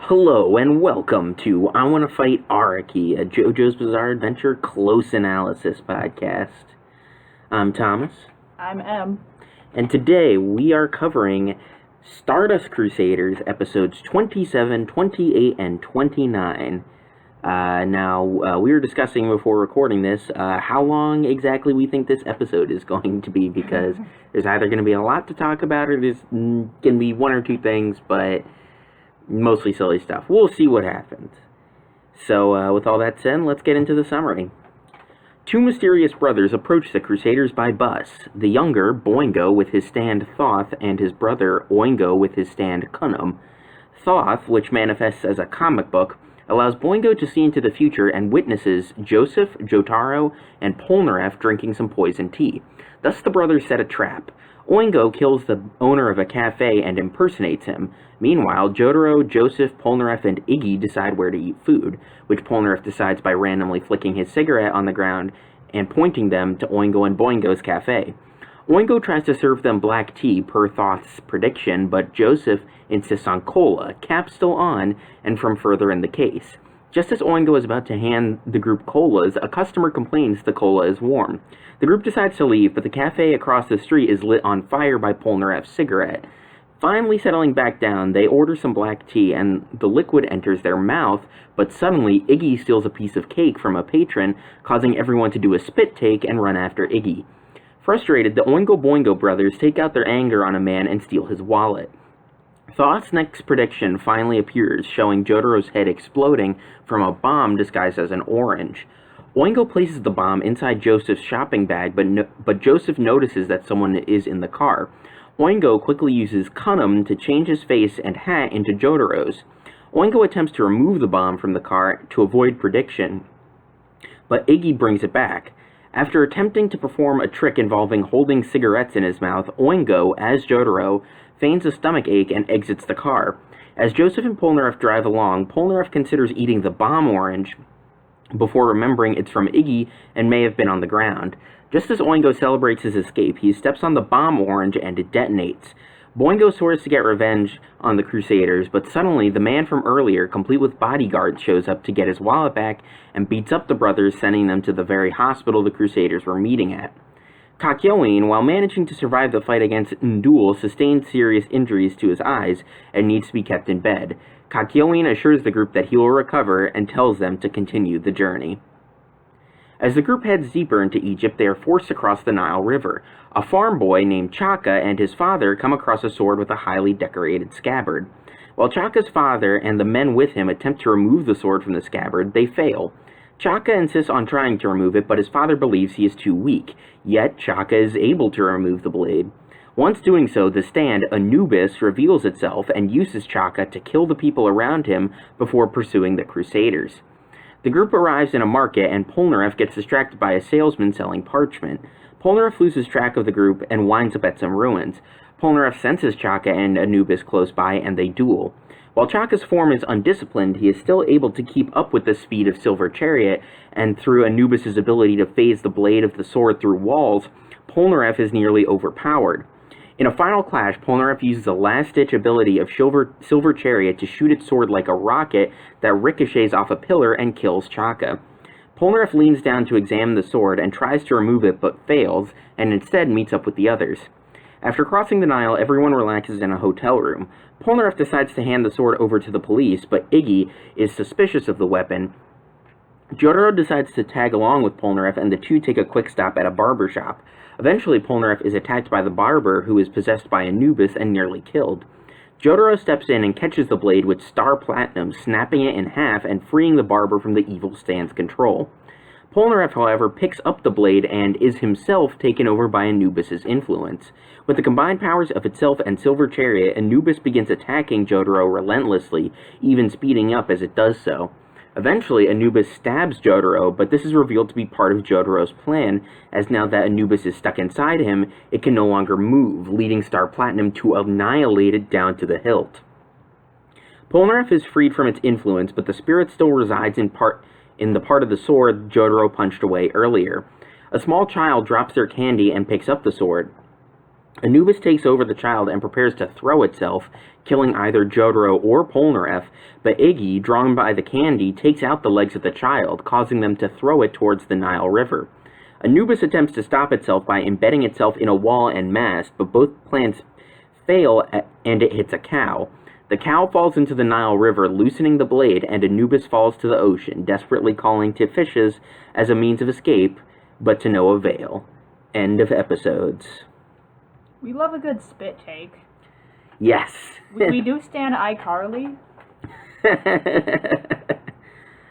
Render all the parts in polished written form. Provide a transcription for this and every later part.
Hello and welcome to I Want to Fight Araki, a JoJo's Bizarre Adventure close analysis podcast. I'm Thomas. I'm Em. And today we are covering Stardust Crusaders episodes 27, 28, and 29. We were discussing before recording this how long exactly we think this episode is going to be, because there's either going to be a lot to talk about or there's going to be one or two things, but mostly silly stuff. We'll see what happens. So, with all that said, let's get into the summary. Two mysterious brothers approach the Crusaders by bus. The younger, Boingo, with his stand Thoth, and his brother, Oingo, with his stand Kunum. Thoth, which manifests as a comic book, allows Boingo to see into the future and witnesses Joseph, Jotaro, and Polnareff drinking some poison tea. Thus the brothers set a trap. Oingo kills the owner of a cafe and impersonates him. Meanwhile, Jotaro, Joseph, Polnareff, and Iggy decide where to eat food, which Polnareff decides by randomly flicking his cigarette on the ground and pointing them to Oingo and Boingo's cafe. Oingo tries to serve them black tea per Thoth's prediction, but Joseph insists on cola, cap still on, and from further in the case. Just as Oingo is about to hand the group colas, a customer complains the cola is warm. The group decides to leave, but the cafe across the street is lit on fire by Polnareff's cigarette. Finally settling back down, they order some black tea, and the liquid enters their mouth, but suddenly Iggy steals a piece of cake from a patron, causing everyone to do a spit take and run after Iggy. Frustrated, the Oingo Boingo brothers take out their anger on a man and steal his wallet. Thoth's next prediction finally appears, showing Jotaro's head exploding from a bomb disguised as an orange. Oingo places the bomb inside Joseph's shopping bag, but Joseph notices that someone is in the car. Oingo quickly uses Kunum to change his face and hat into Jotaro's. Oingo attempts to remove the bomb from the car to avoid prediction, but Iggy brings it back. After attempting to perform a trick involving holding cigarettes in his mouth, Oingo, as Jotaro, feigns a stomach ache and exits the car. As Joseph and Polnareff drive along, Polnareff considers eating the bomb orange before remembering it's from Iggy and may have been on the ground. Just as Oingo celebrates his escape, he steps on the bomb orange and it detonates. Boingo swears to get revenge on the Crusaders, but suddenly the man from earlier, complete with bodyguards, shows up to get his wallet back and beats up the brothers, sending them to the very hospital the Crusaders were meeting at. Kakyoin, while managing to survive the fight against Ndul, sustained serious injuries to his eyes and needs to be kept in bed. Kakyoin assures the group that he will recover and tells them to continue the journey. As the group heads deeper into Egypt, they are forced to cross the Nile River. A farm boy named Chaka and his father come across a sword with a highly decorated scabbard. While Chaka's father and the men with him attempt to remove the sword from the scabbard, they fail. Chaka insists on trying to remove it, but his father believes he is too weak, yet Chaka is able to remove the blade. Once doing so, the stand, Anubis, reveals itself and uses Chaka to kill the people around him before pursuing the Crusaders. The group arrives in a market, and Polnareff gets distracted by a salesman selling parchment. Polnareff loses track of the group and winds up at some ruins. Polnareff senses Chaka and Anubis close by, and they duel. While Chaka's form is undisciplined, he is still able to keep up with the speed of Silver Chariot, and through Anubis' ability to phase the blade of the sword through walls, Polnareff is nearly overpowered. In a final clash, Polnareff uses a last-ditch ability of Silver Chariot to shoot its sword like a rocket that ricochets off a pillar and kills Chaka. Polnareff leans down to examine the sword and tries to remove it but fails, and instead meets up with the others. After crossing the Nile, everyone relaxes in a hotel room. Polnareff decides to hand the sword over to the police, but Iggy is suspicious of the weapon. Jotaro decides to tag along with Polnareff, and the two take a quick stop at a barber shop. Eventually, Polnareff is attacked by the barber, who is possessed by Anubis and nearly killed. Jotaro steps in and catches the blade with Star Platinum, snapping it in half and freeing the barber from the evil stand's control. Polnareff, however, picks up the blade and is himself taken over by Anubis' influence. With the combined powers of itself and Silver Chariot, Anubis begins attacking Jotaro relentlessly, even speeding up as it does so. Eventually, Anubis stabs Jotaro, but this is revealed to be part of Jotaro's plan, as now that Anubis is stuck inside him, it can no longer move, leading Star Platinum to annihilate it down to the hilt. Polnareff is freed from its influence, but the spirit still resides in the part of the sword Jotaro punched away earlier. A small child drops their candy and picks up the sword. Anubis takes over the child and prepares to throw itself, killing either Jotaro or Polnareff, but Iggy, drawn by the candy, takes out the legs of the child, causing them to throw it towards the Nile River. Anubis attempts to stop itself by embedding itself in a wall and mast, but both plans fail and it hits a cow. The cow falls into the Nile River, loosening the blade, and Anubis falls to the ocean, desperately calling to fishes as a means of escape, but to no avail. End of episodes. We love a good spit take. Yes. we do stand iCarly.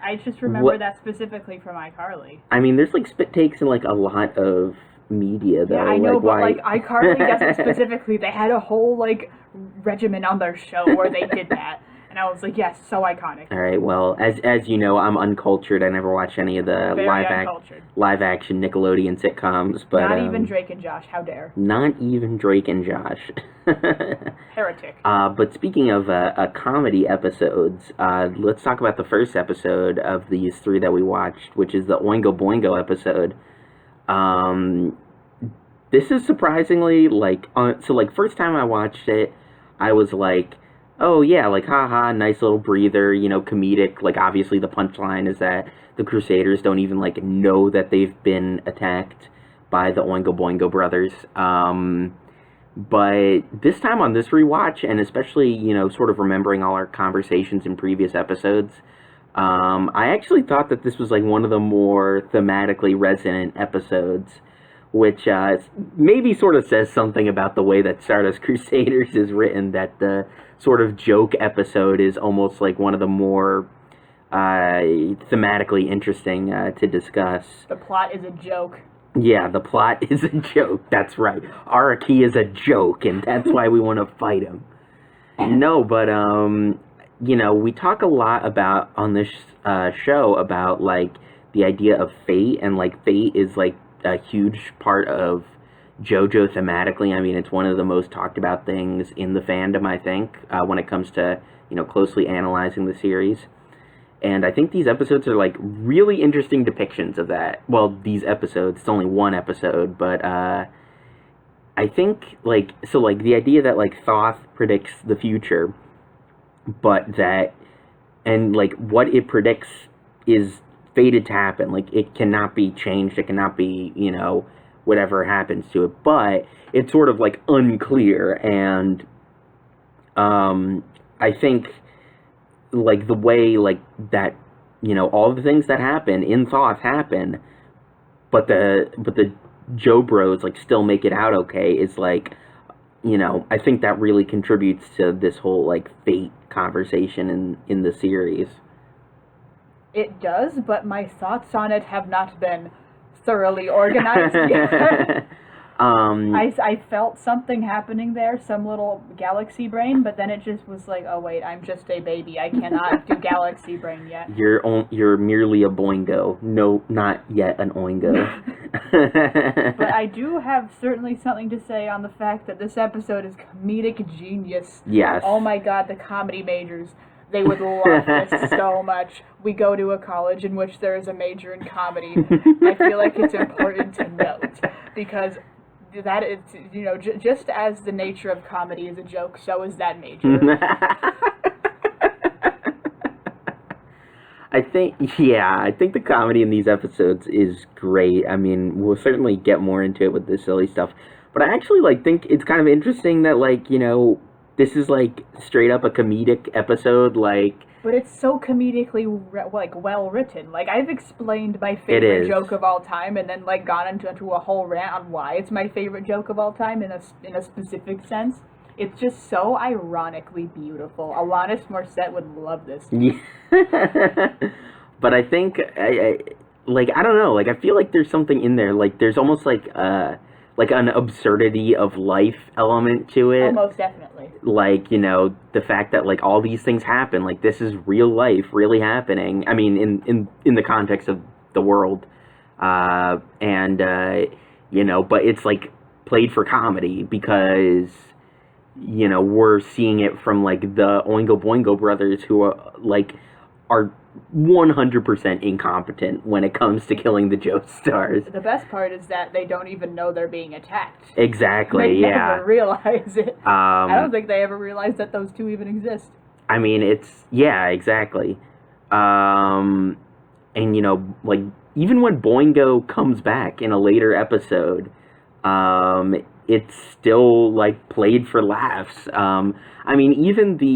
I just remember that specifically from iCarly. I mean, there's like spit takes in like a lot of media, though. Yeah, I know, like, but like iCarly doesn't specifically. They had a whole like regimen on their show where they did that, and I was like, yes, so iconic. All right, well, as you know, I'm uncultured. I never watch any of the live action Nickelodeon sitcoms, but not even Drake and Josh. How dare? Not even Drake and Josh. Heretic. But speaking of comedy episodes, let's talk about the first episode of these three that we watched, which is the Oingo Boingo episode. This is surprisingly like first time I watched it, I was like, oh yeah, like haha, nice little breather, you know, comedic. Like obviously the punchline is that the Crusaders don't even like know that they've been attacked by the Oingo Boingo brothers. But this time on this rewatch, and especially, you know, sort of remembering all our conversations in previous episodes, I actually thought that this was like one of the more thematically resonant episodes, which maybe sort of says something about the way that Stardust Crusaders is written, that the sort of joke episode is almost like one of the more thematically interesting to discuss. The plot is a joke. Yeah, the plot is a joke. That's right. Araki is a joke, and that's why we want to fight him. No, but you know, we talk a lot about on this show about like the idea of fate, and like fate is like a huge part of JoJo thematically. I mean, it's one of the most talked about things in the fandom, I think, when it comes to, you know, closely analyzing the series. And I think these episodes are like really interesting depictions of that. Well, these episodes, it's only one episode, but I think like, so like the idea that like Thoth predicts the future, but that, and like what it predicts is fated to happen. Like it cannot be changed, it cannot be, you know, whatever happens to it, but it's sort of like unclear. And I think like the way like that, you know, all the things that happen in Thoth happen, but the Joe Bros like still make it out okay, is like, you know, I think that really contributes to this whole like fate conversation in the series. It does, but my thoughts on it have not been thoroughly organized yet. I felt something happening there, some little galaxy brain, but then it just was like, oh wait, I'm just a baby. I cannot do galaxy brain yet. You're merely a boingo. No, not yet an oingo. But I do have certainly something to say on the fact that this episode is comedic genius. Yes. Oh my god, the comedy majors. They would love this so much. We go to a college in which there is a major in comedy. I feel like it's important to note, because that is, you know, just as the nature of comedy is a joke, so is that major. I think the comedy in these episodes is great. I mean, we'll certainly get more into it with this silly stuff, but I actually like think it's kind of interesting that, like, you know, this is like straight up a comedic episode, like. But it's so comedically well written. Like, I've explained my favorite joke of all time, and then like gone into a whole rant on why it's my favorite joke of all time in a specific sense. It's just so ironically beautiful. Alanis Morissette would love this. Yeah. But I think I don't know. Like, I feel like there's something in there. Like, there's almost like an absurdity of life element to it. Almost definitely. Like, you know, the fact that like all these things happen, like this is real life really happening. I mean, in the context of the world, you know, but it's like played for comedy because, you know, we're seeing it from like the Oingo Boingo brothers, who are 100% incompetent when it comes to killing the Joestars. The best part is that they don't even know they're being attacked. Exactly, They yeah. never realize it. I don't think they ever realized that those two even exist. I mean, yeah, exactly. And, you know, like, even when Boingo comes back in a later episode, it's still, like, played for laughs. I mean, even the,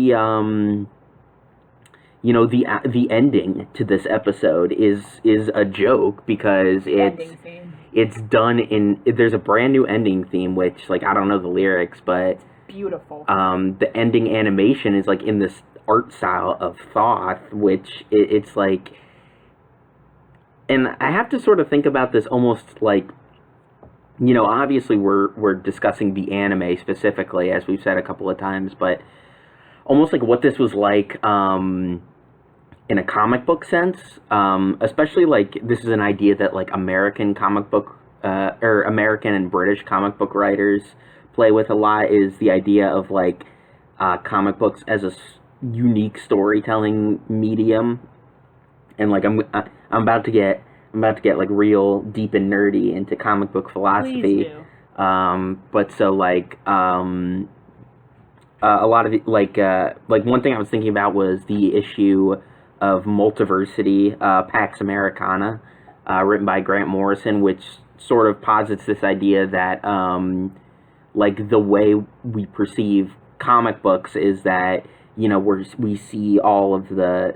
you know, the ending to this episode is a joke because it's done in, there's a brand new ending theme, which, like, I don't know the lyrics, but beautiful. The ending animation is like in this art style of Thoth, which it's like, and I have to sort of think about this almost like, you know, obviously we're discussing the anime specifically, as we've said a couple of times, but almost like what this was like in a comic book sense, especially like this is an idea that like American comic book or American and British comic book writers play with a lot, is the idea of like comic books as a unique storytelling medium. And like I'm about to get like real deep and nerdy into comic book philosophy. Please do. But so like a lot of like one thing I was thinking about was the issue of Multiversity, Pax Americana, written by Grant Morrison, which sort of posits this idea that like the way we perceive comic books is that, you know, we see all of the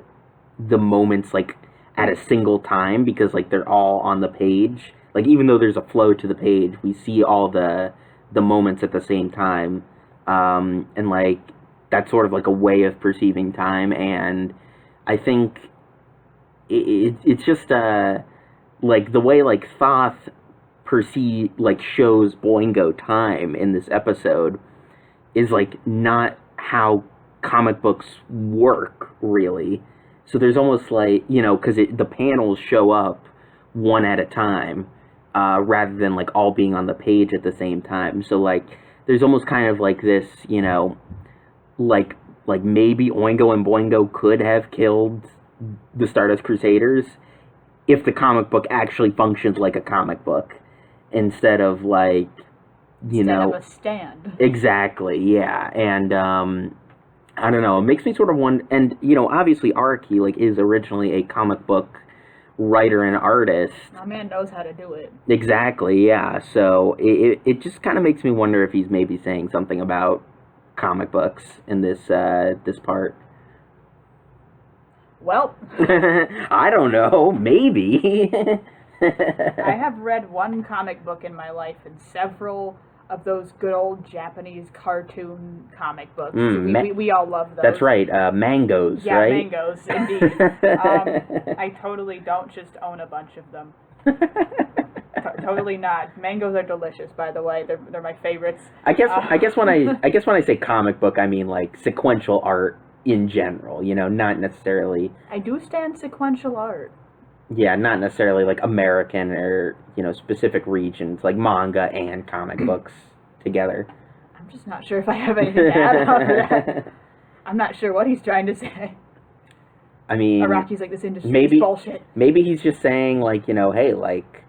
moments like at a single time, because like they're all on the page. Like even though there's a flow to the page, we see all the moments at the same time, and like that's sort of like a way of perceiving time. And I think it's just like the way like Thoth shows Boingo time in this episode is like not how comic books work really. So there's almost like, you know, because the panels show up one at a time, rather than like all being on the page at the same time. So like there's almost kind of like this, you know, like maybe Oingo and Boingo could have killed the Stardust Crusaders if the comic book actually functioned like a comic book, instead of like, you know, of a stand. Exactly, yeah. And I don't know, it makes me sort of wonder. And you know, obviously Araki like is originally a comic book writer and artist. My man knows how to do it. Exactly, yeah. So it just kind of makes me wonder if he's maybe saying something about comic books in this this part. Well, I don't know, maybe. I have read one comic book in my life and several of those good old Japanese cartoon comic books. We all love those. That's right, mangoes, yeah, right? Yeah, mangoes, indeed. I totally don't just own a bunch of them. Totally not. Mangoes are delicious, by the way. They're my favorites. I guess when I say comic book, I mean like sequential art in general. You know, not necessarily. I do stand sequential art. Yeah, not necessarily like American or, you know, specific regions, like manga and comic books together. I'm just not sure if I have anything to add on to that. I'm not sure what he's trying to say. I mean, Araki's like, this industry is bullshit. Maybe he's just saying like, you know, hey, like,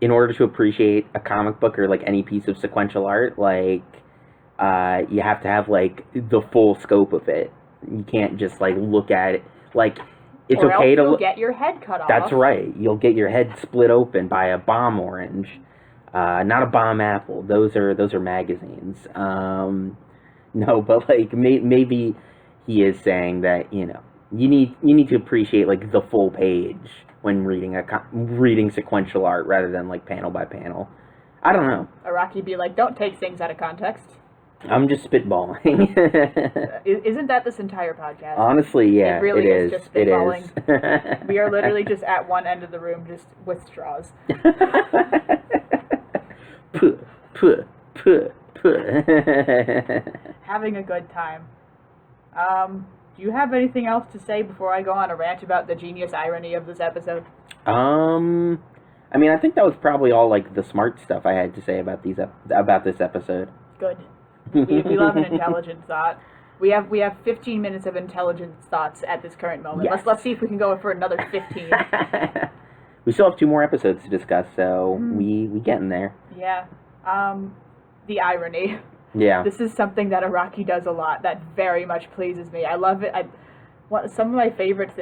in order to appreciate a comic book or like any piece of sequential art, like, you have to have like the full scope of it. You can't just like look at it like. It's or okay else to you'll get your head cut off. That's right. You'll get your head split open by a bomb orange, not a bomb apple. Those are magazines. No, but like maybe he is saying that, you know, you need to appreciate like the full page when reading sequential art rather than like panel by panel. I don't know. Araki be like, don't take things out of context. I'm just spitballing. Isn't that this entire podcast? Honestly, yeah, it really is just spitballing. It is. We are literally just at one end of the room, just with straws. Having a good time. Do you have anything else to say before I go on a rant about the genius irony of this episode? I mean, I think that was probably all like the smart stuff I had to say about this episode. Good. We love an intelligent thought. We have 15 minutes of intelligent thoughts at this current moment. Yes. Let's see if we can go for another 15. We still have 2 more episodes to discuss, so we getting there. Yeah. The irony. Yeah. This is something that Araki does a lot that very much pleases me. I love it. Some of my favorites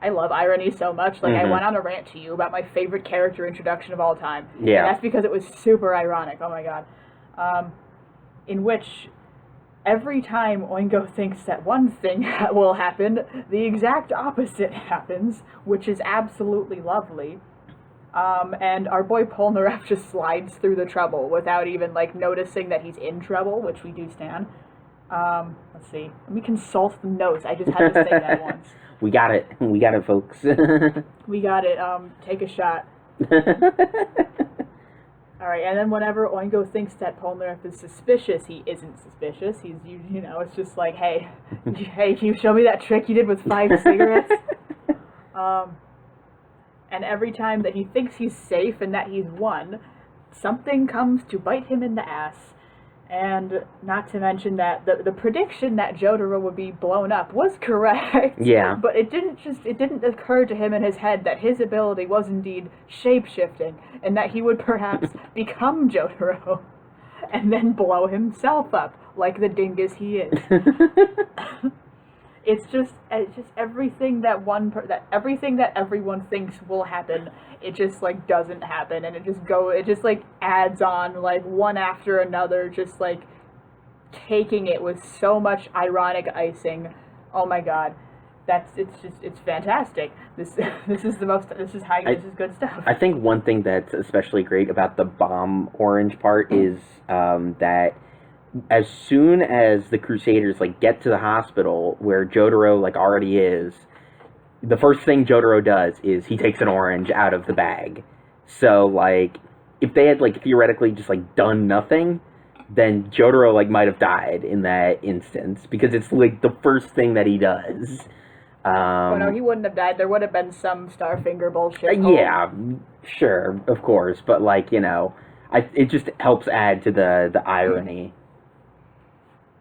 I love irony so much. Like, I went on a rant to you about my favorite character introduction of all time. Yeah. And that's because it was super ironic. Oh my god. In which every time Oingo thinks that one thing will happen, the exact opposite happens, which is absolutely lovely. And our boy Polnareff just slides through the trouble without even, noticing that he's in trouble, which we do stand. Let's see. Let me consult the notes. I just had to say that once. We got it. We got it, folks. We got it. Take a shot. Alright, and then whenever Oingo thinks that Polnareff is suspicious, he isn't suspicious. He's, it's just like, hey, can you show me that trick you did with 5 cigarettes? And every time that he thinks he's safe and that he's won, something comes to bite him in the ass. And not to mention that the prediction that Jotaro would be blown up was correct. Yeah. But it didn't occur to him in his head that his ability was indeed shape-shifting, and that he would perhaps become Jotaro, and then blow himself up, like the dingus he is. It's just everything that everything that everyone thinks will happen, it just doesn't happen, and it just adds on one after another, just caking it with so much ironic icing. Oh my god, it's fantastic. This is good stuff. I think one thing that's especially great about the bomb orange part is that as soon as the Crusaders get to the hospital where Jotaro already is, the first thing Jotaro does is he takes an orange out of the bag. So if they had theoretically just done nothing, then Jotaro might have died in that instance, because it's the first thing that he does. Oh no, he wouldn't have died. There would have been some Starfinger bullshit. Yeah, sure, of course, but it just helps add to the irony.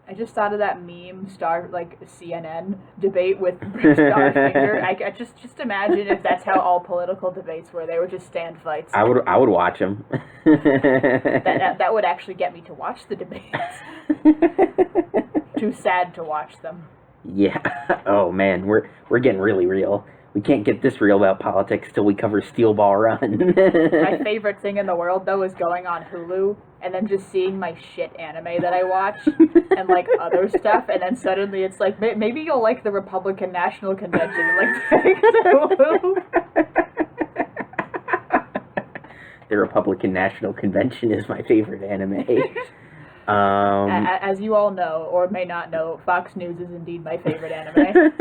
I just thought of that meme, CNN debate with Starfinger. I just imagine if that's how all political debates were. They were just stand fights. I would watch them. that would actually get me to watch the debates. Too sad to watch them. Yeah. Oh man, we're getting really real. We can't get this real about politics till we cover Steel Ball Run. My favorite thing in the world, though, is going on Hulu and then just seeing my shit anime that I watch and, other stuff, and then suddenly it's maybe you'll like the Republican National Convention, and, thanks to Hulu. The Republican National Convention is my favorite anime. As you all know, or may not know, Fox News is indeed my favorite anime.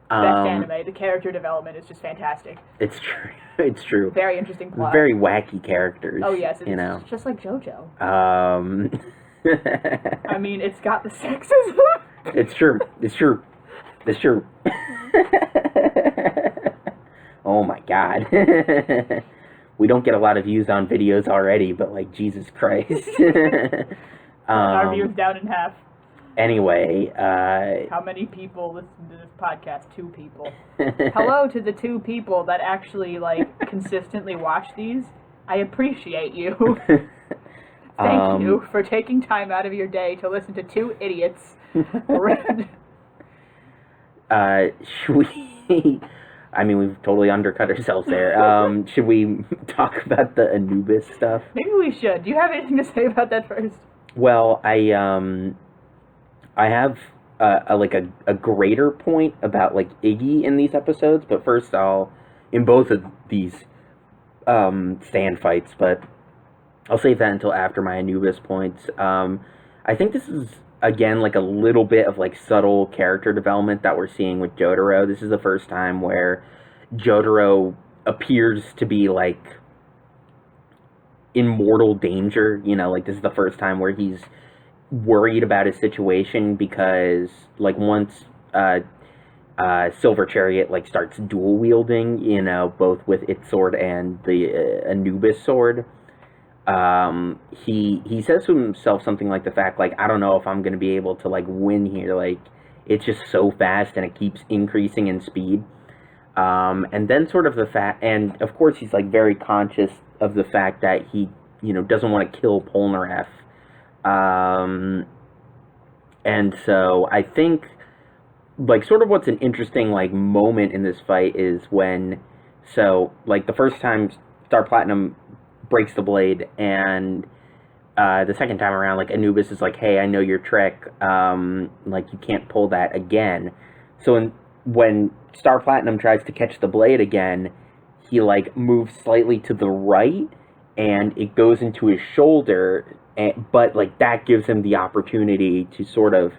Best anime. The character development is just fantastic. It's true. It's true. Very interesting plot. Very wacky characters. Oh yes, it's just like JoJo. I mean, it's got the sexism. It's true. It's true. It's true. Oh my god. We don't get a lot of views on videos already, but Jesus Christ. Our views down in half. Anyway, how many people listen to this podcast? 2 people. Hello to the 2 people that actually consistently watch these. I appreciate you. Thank you for taking time out of your day to listen to 2 idiots. Should we? I mean, we've totally undercut ourselves there. Should we talk about the Anubis stuff? Maybe we should. Do you have anything to say about that first? Well, I have a greater point about Iggy in these episodes, but first in both of these stand fights, but I'll save that until after my Anubis points. I think this is again a little bit of subtle character development that we're seeing with Jotaro. This is the first time where Jotaro appears to be in mortal danger. This is the first time where he's worried about his situation, because once Silver Chariot starts dual wielding, both with its sword and the Anubis sword, he says to himself something like the fact, like, I don't know if I'm going to be able to, like, win here. Like, it's just so fast and it keeps increasing in speed. And then sort of the fact, and of course he's, like, very conscious of the fact that he, doesn't want to kill Polnareff. And so I think, like, sort of what's an interesting, like, moment in this fight is when, so, like, the first time Star Platinum breaks the blade, and the second time around, like, Anubis is like, hey, I know your trick, like, you can't pull that again. So when Star Platinum tries to catch the blade again, he, like, moves slightly to the right, and it goes into his shoulder, but, like, that gives him the opportunity to sort of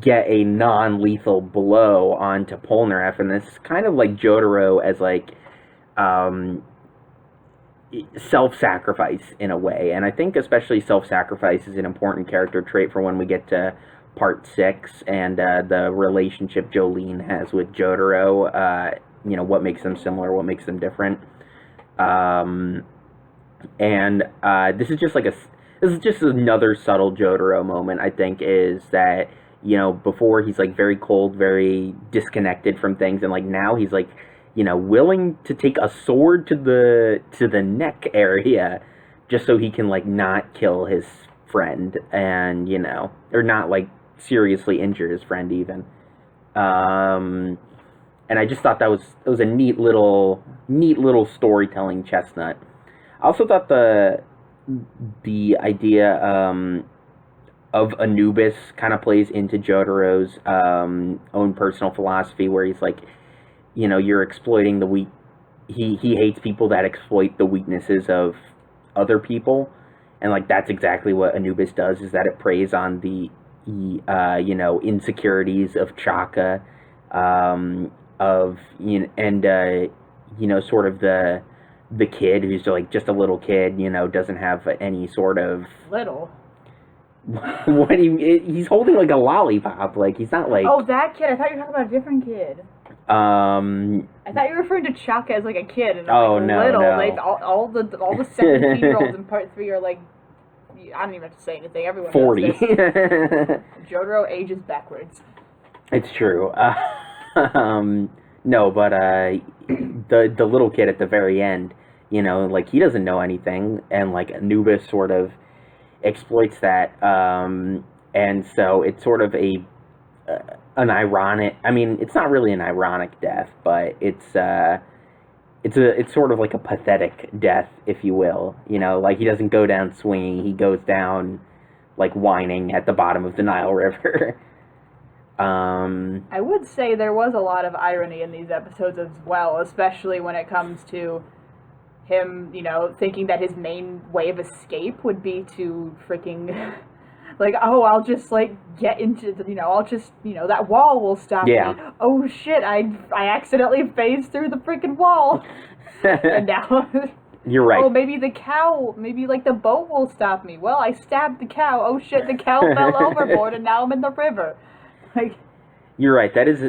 get a non-lethal blow onto Polnareff, and this is kind of like Jotaro as, like, self-sacrifice in a way, and I think especially self-sacrifice is an important character trait for when we get to part 6 and the relationship Jolene has with Jotaro. What makes them similar, what makes them different, and this is just another subtle Jotaro moment. I think is that before he's, like, very cold, very disconnected from things, and, like, now he's, like, willing to take a sword to the neck area just so he can, like, not kill his friend, and or not, like, seriously injure his friend even. And I just thought it was a neat little storytelling chestnut. I also thought the idea of Anubis kind of plays into Jotaro's own personal philosophy, where he's like, you're exploiting the weak. He hates people that exploit the weaknesses of other people, and, like, that's exactly what Anubis does. Is that it preys on the insecurities of Chaka, sort of the kid who's, like, just a little kid, doesn't have any sort of little. What he's holding, like, a lollipop, like, he's not, like... Oh, that kid. I thought you were talking about a different kid. I thought you were referring to Chaka as, like, a kid, and, like, little. No. Like, all the 17-year-olds in part 3 are, like, I don't even have to say anything. Everyone 40. knows this. Jotaro ages backwards. It's true. No, but the little kid at the very end, like, he doesn't know anything, and, like, Anubis sort of exploits that, and so it's sort of an ironic. I mean, it's not really an ironic death, but it's sort of like a pathetic death, if you will. Like, he doesn't go down swinging; he goes down, like, whining at the bottom of the Nile River. I would say there was a lot of irony in these episodes as well, especially when it comes to him, thinking that his main way of escape would be to freaking, like, oh, I'll just, like, get into the, I'll just, that wall will stop me. Oh, shit, I accidentally phased through the freaking wall. And now... You're right. Oh, maybe the cow, like, the boat will stop me. Well, I stabbed the cow. Oh, shit, the cow fell overboard, and now I'm in the river. Like... You're right. That is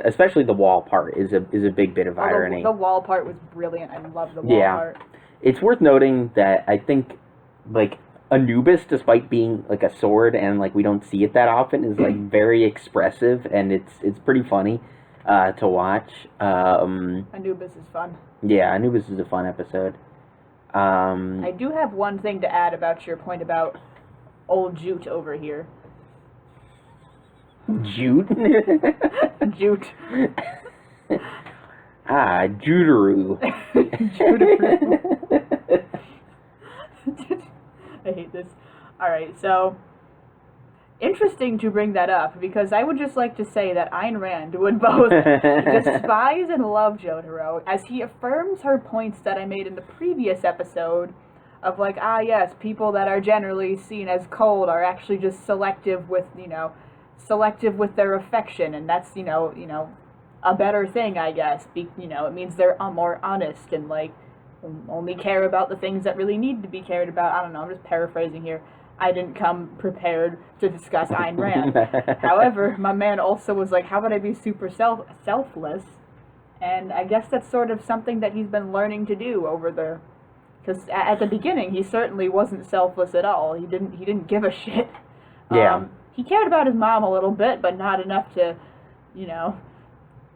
especially the wall part is a big bit of irony. The wall part was brilliant. I love the wall part. It's worth noting that I think, like, Anubis, despite being, like, a sword and, like, we don't see it that often, is, like, very expressive, and it's pretty funny to watch. Anubis is fun. Yeah, Anubis is a fun episode. I do have one thing to add about your point about old Jute over here. Jute? Jute. Judaru. Judaru. I hate this. Alright, so... Interesting to bring that up, because I would just like to say that Ayn Rand would both despise and love Jotaro, as he affirms her points that I made in the previous episode of, like, yes, people that are generally seen as cold are actually just selective with their affection, and that's, a better thing, I guess. It means they're more honest and, like, only care about the things that really need to be cared about. I don't know, I'm just paraphrasing here. I didn't come prepared to discuss Ayn Rand. However, my man also was like, how would I be super selfless? And I guess that's sort of something that he's been learning to do over the Because at the beginning, he certainly wasn't selfless at all. He didn't give a shit. Yeah. He cared about his mom a little bit, but not enough to, you know,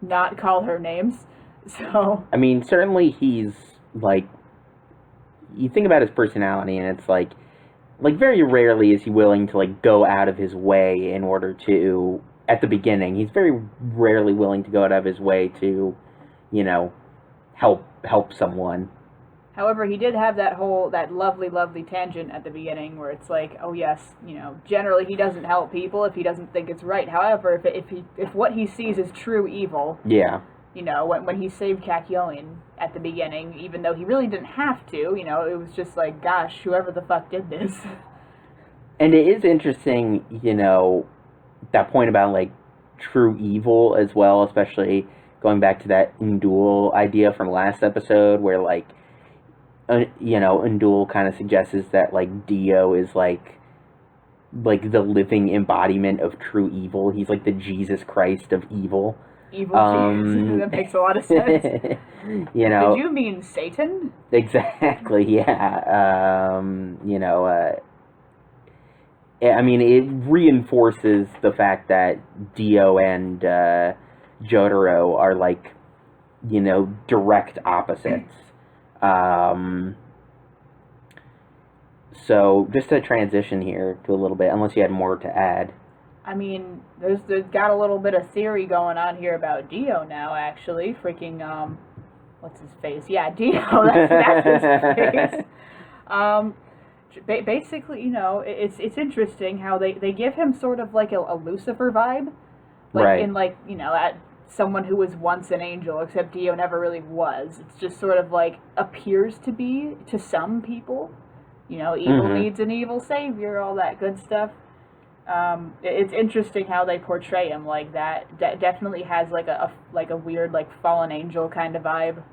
not call her names. So. I mean, certainly he's, like, you think about his personality, and it's like very rarely is he willing to, like, go out of his way in order to, at the beginning, he's very rarely willing to go out of his way to, you know, help someone. However, he did have that lovely tangent at the beginning where it's like, oh yes, you know, generally he doesn't help people if he doesn't think it's right. However, if what he sees is true evil, yeah, you know, when he saved Kakyoin at the beginning, even though he really didn't have to, you know, it was just like, gosh, whoever the fuck did this. And it is interesting, you know, that point about, like, true evil as well, especially going back to that Undul idea from last episode where, like, you know, Undul kind of suggests that, like, Dio is, like the living embodiment of true evil. He's, like, the Jesus Christ of evil. Evil Jesus. That makes a lot of sense. You know. Did you mean Satan? Exactly, yeah. You know, I mean, it reinforces the fact that Dio and Jotaro are, like, you know, direct opposites. So, just to transition here to a little bit, unless you had more to add. I mean, there's got a little bit of theory going on here about Dio now, actually. Freaking, what's his face? Yeah, Dio, that's his face. Basically, you know, it's interesting how they give him sort of like a Lucifer vibe. Like, right. In, like, you know, at someone who was once an angel, except Dio never really was. It's just sort of like appears to be to some people. You know, evil needs an evil savior, all that good stuff. It's interesting how they portray him like that. Definitely has like a weird, like, fallen angel kind of vibe.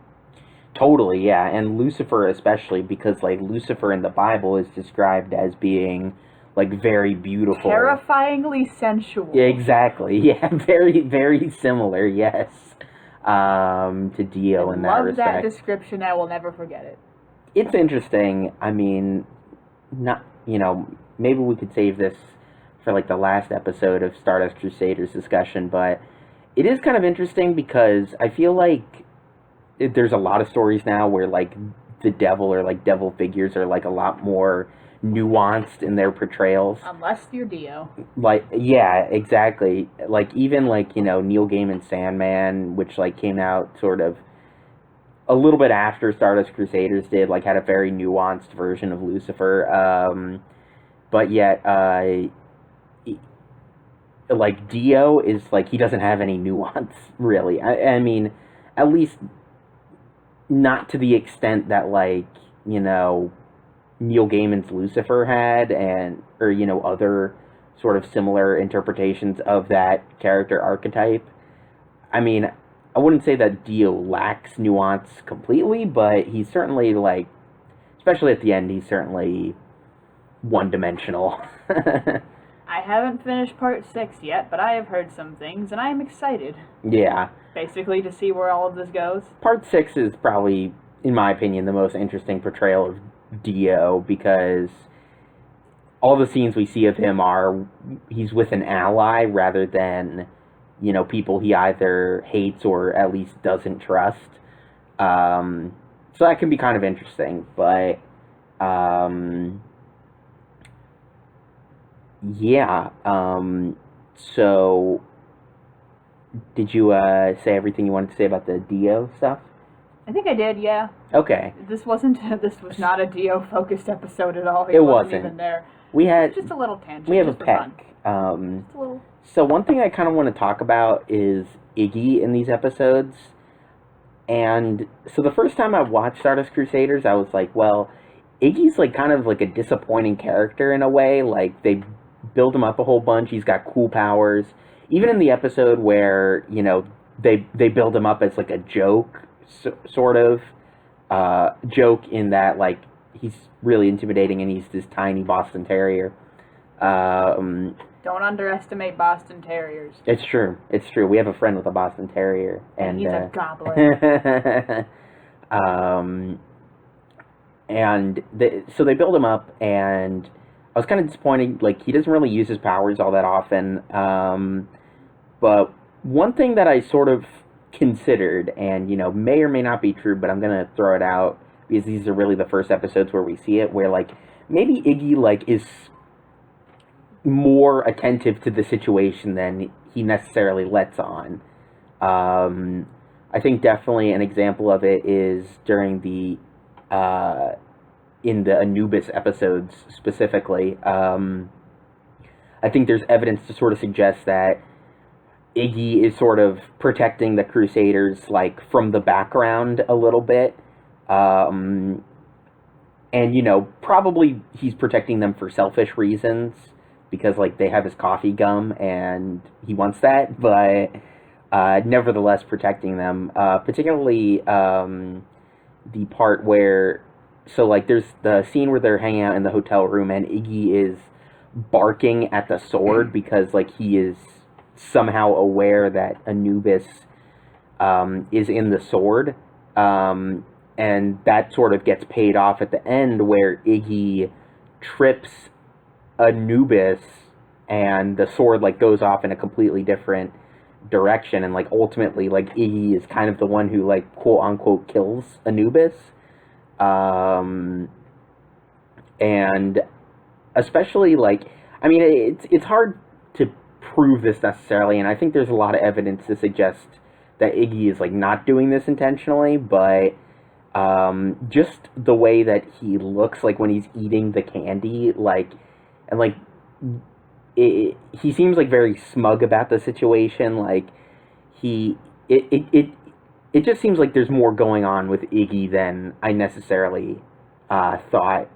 Totally, yeah, and Lucifer especially, because, like, Lucifer in the Bible is described as being, like, very beautiful. Terrifyingly sensual. Yeah, exactly, yeah, very, very similar, yes, to Dio in that respect. I love that description, I will never forget it. It's interesting, I mean, not, you know, maybe we could save this for, like, the last episode of Stardust Crusaders discussion, but it is kind of interesting because I feel like there's a lot of stories now where, like, the devil or, like, devil figures are, like, a lot more nuanced in their portrayals. Unless you're Dio. Like, yeah, exactly. Like, even, like, you know, Neil Gaiman's Sandman, which, like, came out sort of a little bit after Stardust Crusaders did, like, had a very nuanced version of Lucifer. But yet, like, Dio is, like, he doesn't have any nuance, really. I mean, at least not to the extent that, like, you know, Neil Gaiman's Lucifer had, or, you know, other sort of similar interpretations of that character archetype. I mean, I wouldn't say that Dio lacks nuance completely, but he's certainly, like, especially at the end, he's certainly one-dimensional. I haven't finished part 6 yet, but I have heard some things, and I am excited. Yeah. Basically, to see where all of this goes. Part 6 is probably, in my opinion, the most interesting portrayal of Dio, because all the scenes we see of him are, he's with an ally rather than, you know, people he either hates or at least doesn't trust. So that can be kind of interesting, but, yeah, so, did you, say everything you wanted to say about the Dio stuff? I think I did, yeah. Okay. This was not a Dio-focused episode at all. It wasn't even there. We had just a little tangent. We have a just peck. Just a little. So one thing I kind of want to talk about is Iggy in these episodes. And so the first time I watched Stardust Crusaders, I was like, well, Iggy's, like, kind of like a disappointing character in a way. Like, they build him up a whole bunch. He's got cool powers. Even in the episode where, you know, they build him up as, like, a joke, sort of joke in that, like, he's really intimidating and he's this tiny Boston Terrier. Don't underestimate Boston Terriers. It's true. It's true. We have a friend with a Boston Terrier. And he's a goblin. and so they build him up, and I was kind of disappointed. Like, he doesn't really use his powers all that often. But one thing that I sort of considered, and may or may not be true, but I'm gonna throw it out because these are really the first episodes where we see it, where like maybe Iggy like is more attentive to the situation than he necessarily lets on. I think definitely an example of it is during the in the Anubis episodes specifically. I think there's evidence to sort of suggest that Iggy is sort of protecting the Crusaders like from the background a little bit. And probably he's protecting them for selfish reasons because like they have his coffee gum and he wants that, but nevertheless protecting them, particularly the part where like there's the scene where they're hanging out in the hotel room and Iggy is barking at the sword because like he is somehow aware that Anubis is in the sword, and that sort of gets paid off at the end where Iggy trips Anubis and the sword like goes off in a completely different direction, and like ultimately like Iggy is kind of the one who like quote unquote kills Anubis, and especially like I mean it's hard to prove this necessarily, and I think there's a lot of evidence to suggest that Iggy is like not doing this intentionally, but just the way that he looks like when he's eating the candy, like, and like he seems like very smug about the situation. Like it just seems like there's more going on with Iggy than I necessarily thought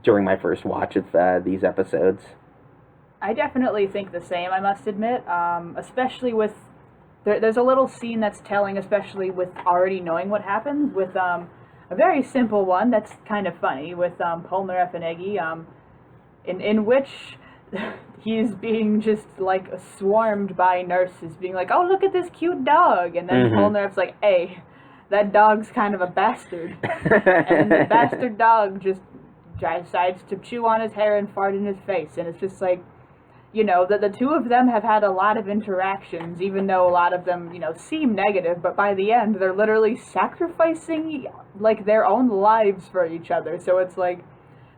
during my first watch of these episodes. I definitely think the same, I must admit, especially with there's a little scene that's telling, especially with already knowing what happens, with a very simple one that's kind of funny with Polnareff and Iggy, in which he's being just like swarmed by nurses, being like, "Oh, look at this cute dog," and then Polnareff's like, "Hey, that dog's kind of a bastard," and the bastard dog just decides to chew on his hair and fart in his face, and it's just like, the two of them have had a lot of interactions, even though a lot of them, seem negative, but by the end, they're literally sacrificing, like, their own lives for each other, so it's like,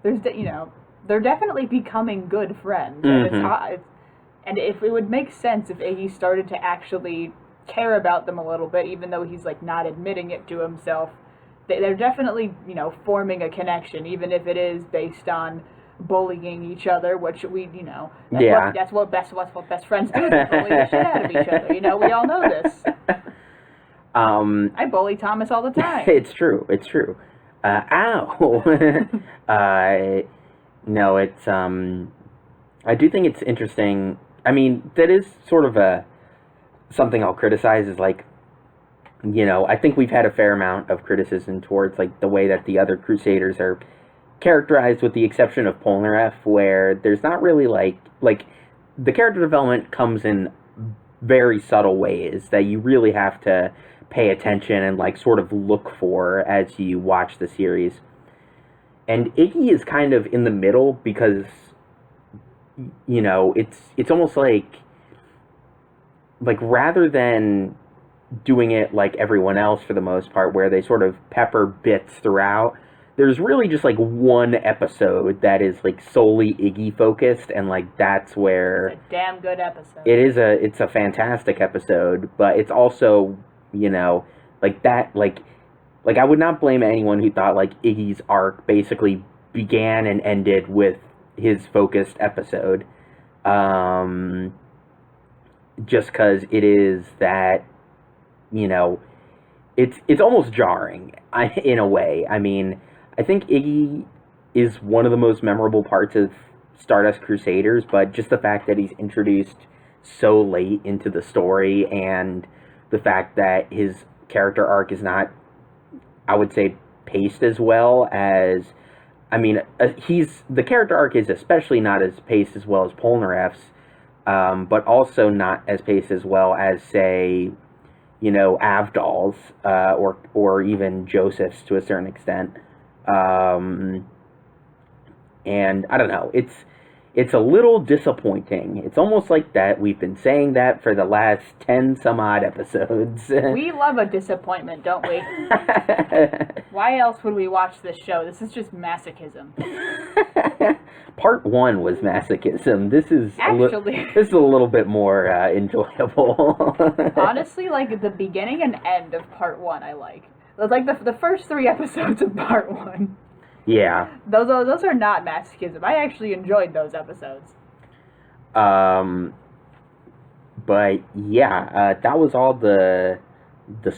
they're definitely becoming good friends, and if it would make sense if Iggy started to actually care about them a little bit, even though he's, like, not admitting it to himself, they're definitely, forming a connection, even if it is based on bullying each other, which we, that's what best friends do. They bully the shit out of each other. We all know this. I bully Thomas all the time. It's true. Ow. No, it's I do think it's interesting. I mean, that is sort of something I'll criticize is like, I think we've had a fair amount of criticism towards like the way that the other Crusaders are characterized, with the exception of Polnareff, where there's not really like the character development comes in very subtle ways that you really have to pay attention and like sort of look for as you watch the series. And Iggy is kind of in the middle because it's almost like rather than doing it like everyone else for the most part, where they sort of pepper bits throughout, there's really just like one episode that is like solely Iggy focused, and like that's where it's a damn good episode. It's a fantastic episode, but it's also like that like I would not blame anyone who thought like Iggy's arc basically began and ended with his focused episode, just because it is that it's almost jarring in a way. I mean, I think Iggy is one of the most memorable parts of Stardust Crusaders, but just the fact that he's introduced so late into the story, and the fact that his character arc is not, I would say, paced as well as, I mean, the character arc is especially not as paced as well as Polnareff's, but also not as paced as well as, say, Avdol's, or even Joseph's to a certain extent. And I don't know, it's a little disappointing. It's almost like that we've been saying that for the last 10 some odd episodes. We love a disappointment, don't we? Why else would we watch this show? This is just masochism. Part 1 was masochism. This is Actually, a little bit more enjoyable. honestly, like the beginning and end of part 1 I like. It's like the first 3 episodes of part 1. Yeah. Those are not masochism. I actually enjoyed those episodes. But yeah, that was all the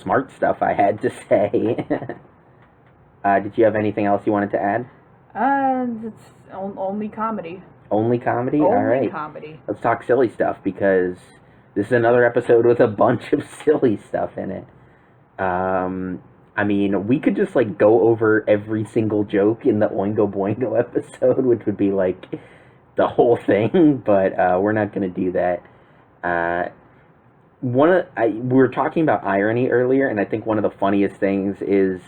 smart stuff I had to say. Did you have anything else you wanted to add? It's only comedy. Only comedy? Only all right. comedy. Let's talk silly stuff, because this is another episode with a bunch of silly stuff in it. I mean, we could just, like, go over every single joke in the Oingo Boingo episode, which would be, like, the whole thing, but we're not going to do that. We were talking about irony earlier, and I think one of the funniest things is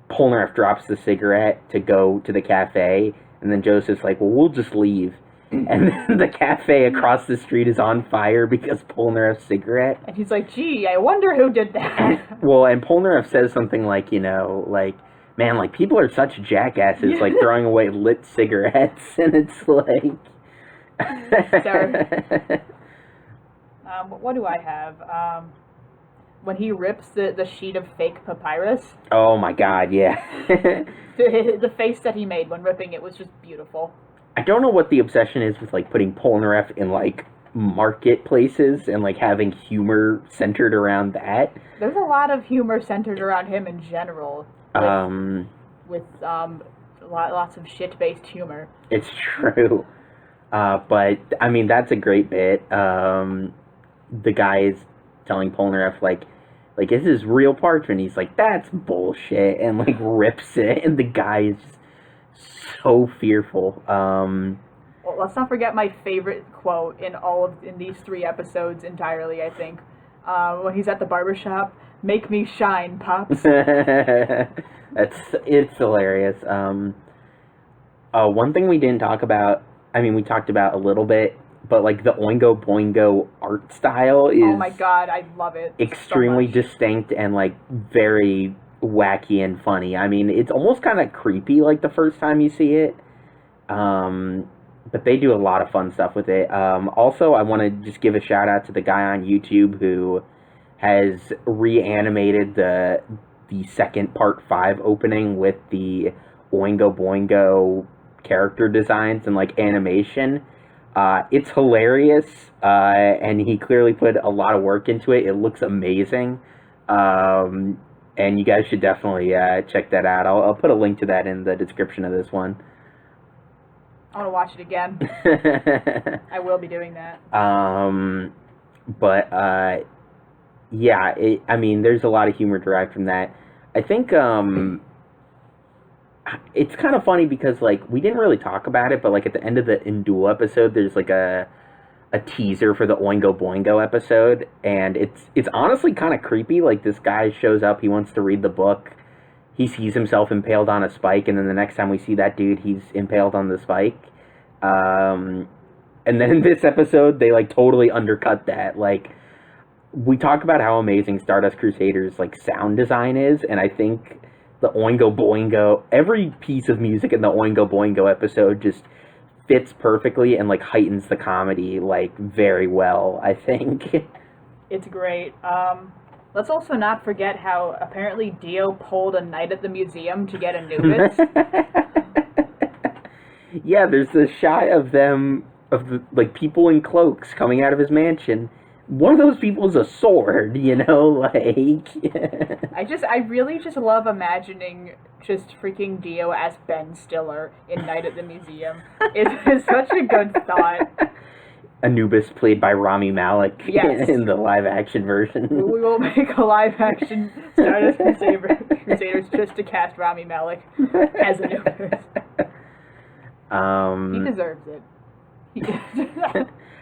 Polnareff drops the cigarette to go to the cafe, and then Joseph's like, well, we'll just leave. And then the cafe across the street is on fire because Polnareff's cigarette. And he's like, gee, I wonder who did that. Well, and Polnareff says something like, you know, like, man, like, people are such jackasses, like, throwing away lit cigarettes, and it's like... Sorry. What do I have? When he rips the sheet of fake papyrus. Oh my god, yeah. The face that he made when ripping it was just beautiful. I don't know what the obsession is with, like, putting Polnareff in, like, marketplaces and, like, having humor centered around that. There's a lot of humor centered around him in general. With lots of shit-based humor. It's true. But, I mean, that's a great bit. The guy is telling Polnareff, like, is this real parchment? He's like, that's bullshit, and, like, rips it, and the guy is just so fearful. Well, let's not forget my favorite quote in these 3 episodes entirely, I think. When he's at the barbershop, make me shine, Pops. It's hilarious. One thing we didn't talk about, I mean, we talked about a little bit, but, like, the Oingo Boingo art style is... Oh my god, I love it extremely so much. distinct and, like, very wacky and funny. I mean, it's almost kind of creepy, like, the first time you see it. But they do a lot of fun stuff with it. Also, I want to just give a shout out to the guy on YouTube who has reanimated the second part 5 opening with the Oingo Boingo character designs and, like, animation. It's hilarious, and he clearly put a lot of work into it. It looks amazing. And you guys should definitely check that out. I'll put a link to that in the description of this one. I want to watch it again. I will be doing that. But yeah, I mean, there's a lot of humor derived from that. I think it's kind of funny because, like, we didn't really talk about it, but, like, at the end of the Indul episode, there's, like, a teaser for the Oingo Boingo episode, and it's honestly kind of creepy. Like, this guy shows up, he wants to read the book, he sees himself impaled on a spike, and then the next time we see that dude, he's impaled on the spike. And then in this episode, they, like, totally undercut that. Like, we talk about how amazing Stardust Crusaders, like, sound design is, and I think the Oingo Boingo, every piece of music in the Oingo Boingo episode just fits perfectly and, like, heightens the comedy, like, very well, I think. It's great. Let's also not forget how apparently Dio pulled a night at the museum to get Anubis. Yeah, there's the shot of them, like, people in cloaks coming out of his mansion. One of those people is a sword, you know, like... I really just love imagining just freaking Dio as Ben Stiller in Night at the Museum. It's such a good thought. Anubis played by Rami Malek. Yes. In the live-action version. We will make a live-action Stardust Crusaders just to cast Rami Malek as Anubis. He deserves it.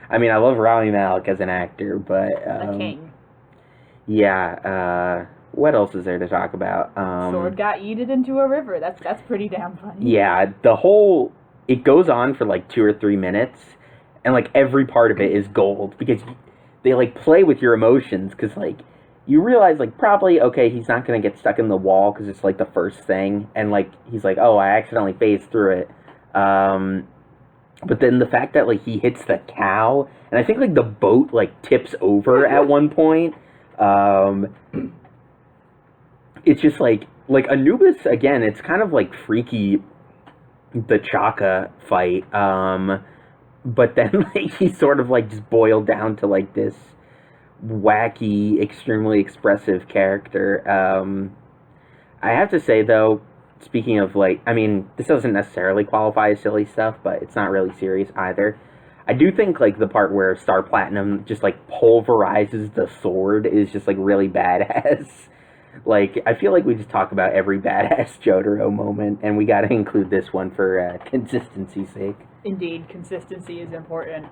I mean, I love Rami Malek as an actor, but... a king. Yeah, what else is there to talk about? Sword got yeeted into a river. That's pretty damn funny. Yeah, it goes on for like 2 or 3 minutes, and like every part of it is gold because they like play with your emotions because like you realize like probably okay he's not gonna get stuck in the wall because it's like the first thing, and like he's like, oh, I accidentally phased through it. But then the fact that like he hits the cow, and I think like the boat like tips over at one point. It's just like Anubis again. It's kind of like freaky, the Chaka fight. But then like he's sort of like just boiled down to like this wacky, extremely expressive character. I have to say though, speaking of like, I mean, this doesn't necessarily qualify as silly stuff, but it's not really serious either. I do think like the part where Star Platinum just like pulverizes the sword is just like really badass. Like, I feel like we just talk about every badass Jotaro moment, and we gotta include this one for consistency's sake. Indeed, consistency is important.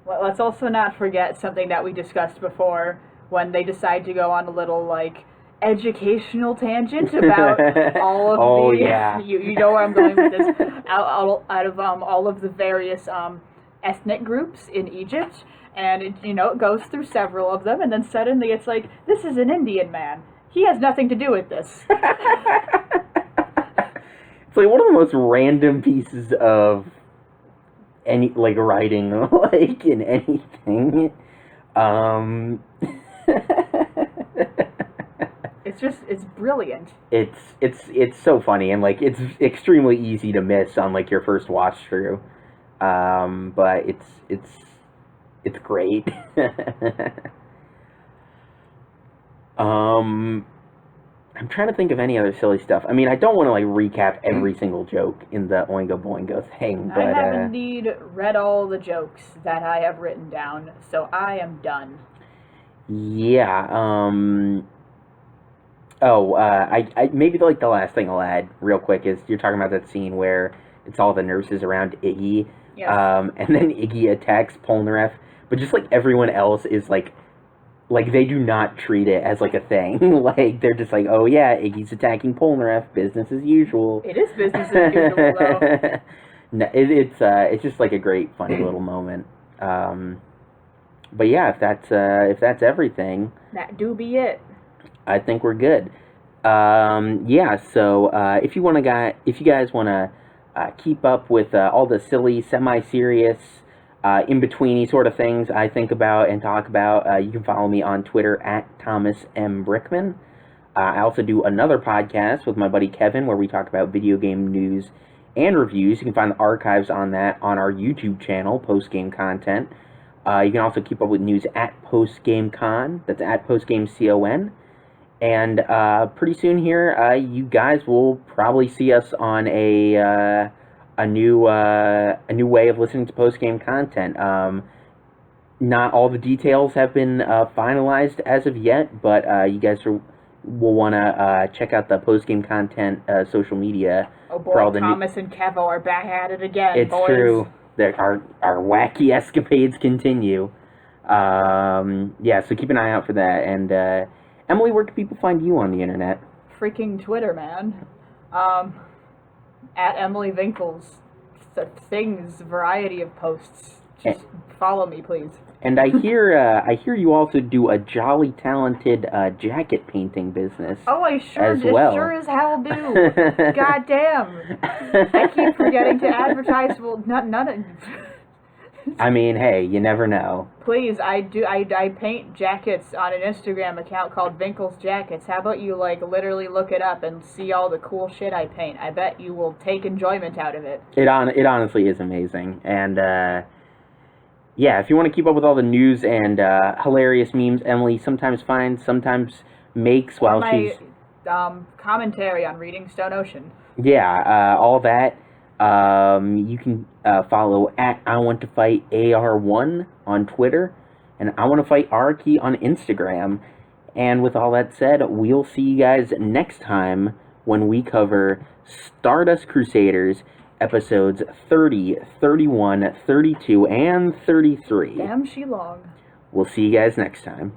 Let's also not forget something that we discussed before when they decide to go on a little, like, educational tangent about all of yeah. you know where I'm going with this. Out of all of the various ethnic groups in Egypt. And it goes through several of them, and then suddenly it's like, this is an Indian man. He has nothing to do with this. It's like one of the most random pieces of any like writing like in anything. It's brilliant. It's so funny, and like it's extremely easy to miss on like your first watch through. But it's great. I'm trying to think of any other silly stuff. I mean, I don't want to like recap every single joke in the Oingo Boingo thing, but I have indeed read all the jokes that I have written down, so I am done. Yeah. I maybe like the last thing I'll add real quick is you're talking about that scene where it's all the nurses around Iggy. Yes. And then Iggy attacks Polnareff, but just like everyone else is like they do not treat it as like a thing. Like they're just like, oh yeah, Iggy's attacking Polnareff, business as usual. It is business as usual though. No, it's just like a great funny little moment. But yeah, if that's everything, that do be it. I think we're good. Yeah. So if you guys want to keep up with all the silly, semi-serious, in-betweeny sort of things I think about and talk about, you can follow me on Twitter at Thomas M. Brickman. I also do another podcast with my buddy Kevin where we talk about video game news and reviews. You can find the archives on that on our YouTube channel, Post-Game Content. You can also keep up with news at PostGameCon. That's at PostGameCon. And pretty soon here, you guys will probably see us on a new way of listening to post-game content. Not all the details have been finalized as of yet, but you guys will want to check out the post-game content social media. Oh boy, Thomas and Kevo are back at it again. It's boys. true. Our wacky escapades continue. Yeah, so keep an eye out for that. And Emily, where can people find you on the internet? Freaking Twitter, man. At Emily Winkles. Things, variety of posts. Just follow me, please. And I hear you also do a jolly talented jacket painting business. Oh, I sure as hell do. God damn. I keep forgetting to advertise. Well, none of. I mean, hey, you never know. Please, I paint jackets on an Instagram account called Winkles Jackets. How about you literally look it up and see all the cool shit I paint? I bet you will take enjoyment out of it. It honestly is amazing. And yeah, if you want to keep up with all the news and hilarious memes Emily sometimes finds, sometimes makes while she's commentary on Reading Stone Ocean. Yeah, all that. You can follow at iwanttofightar1 on Twitter and iwanttofightaraki on Instagram. And with all that said, we'll see you guys next time when we cover Stardust Crusaders episodes 30, 31, 32, and 33. Damn, she long. We'll see you guys next time.